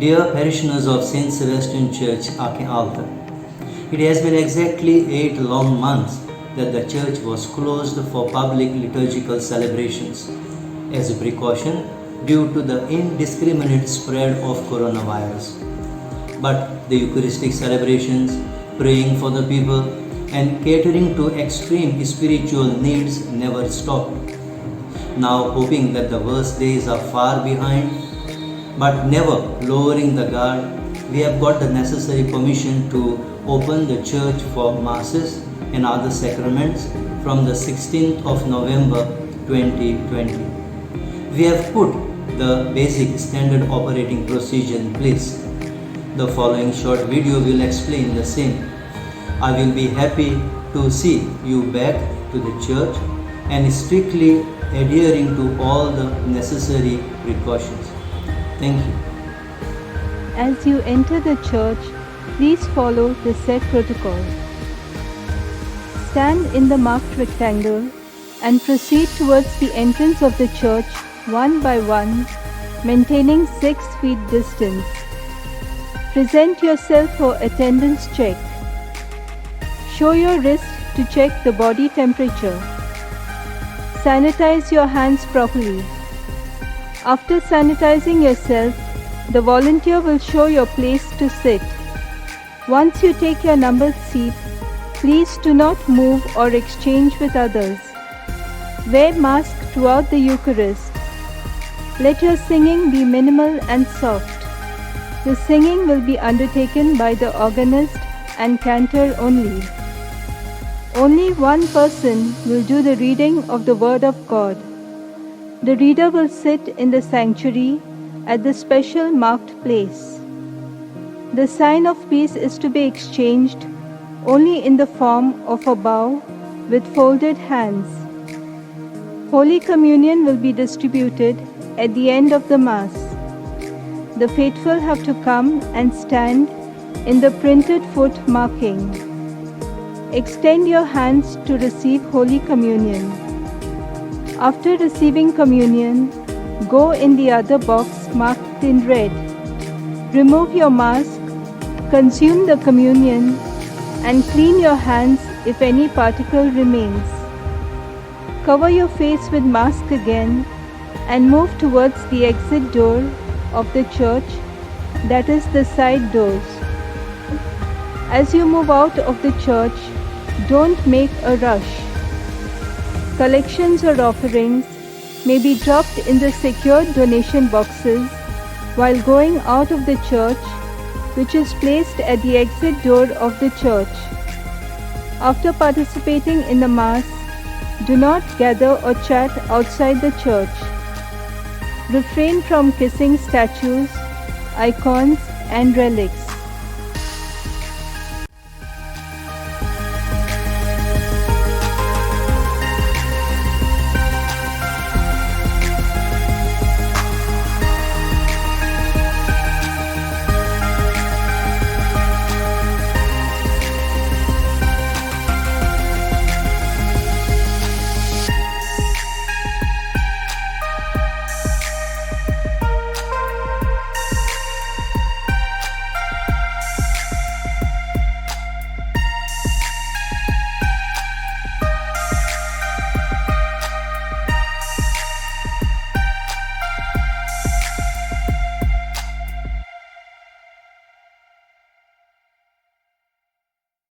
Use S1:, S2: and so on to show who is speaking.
S1: Dear parishioners of St. Sebastian Church, Akin Alta, it has been exactly 8 long months that the church was closed for public liturgical celebrations as a precaution due to the indiscriminate spread of coronavirus. But the Eucharistic celebrations, praying for the people, and catering to extreme spiritual needs never stopped. Now, hoping that the worst days are far behind, but never lowering the guard, we have got the necessary permission to open the church for masses and other sacraments from the 16th of November 2020. We have put the basic standard operating procedure in place. The following short video will explain the same. I will be happy to see you back to the church and strictly adhering to all the necessary precautions. Thank you.
S2: As you enter the church, please follow the set protocol. Stand in the marked rectangle and proceed towards the entrance of the church one by one, maintaining 6 feet distance. Present yourself for attendance check. Show your wrist to check the body temperature. Sanitize your hands properly. After sanitizing yourself, the volunteer will show your place to sit. Once you take your numbered seat, please do not move or exchange with others. Wear mask throughout the Eucharist. Let your singing be minimal and soft. The singing will be undertaken by the organist and cantor only. Only one person will do the reading of the Word of God. The reader will sit in the sanctuary at the special marked place. The sign of peace is to be exchanged only in the form of a bow with folded hands. Holy Communion will be distributed at the end of the Mass. The faithful have to come and stand in the printed foot marking. Extend your hands to receive Holy Communion. After receiving communion, go in the other box marked in red. Remove your mask, consume the communion, and clean your hands if any particle remains. Cover your face with mask again and move towards the exit door of the church, that is the side doors. As you move out of the church, don't make a rush. Collections or offerings may be dropped in the secured donation boxes while going out of the church, which is placed at the exit door of the church. After participating in the Mass, do not gather or chat outside the church. Refrain from kissing statues, icons, and relics.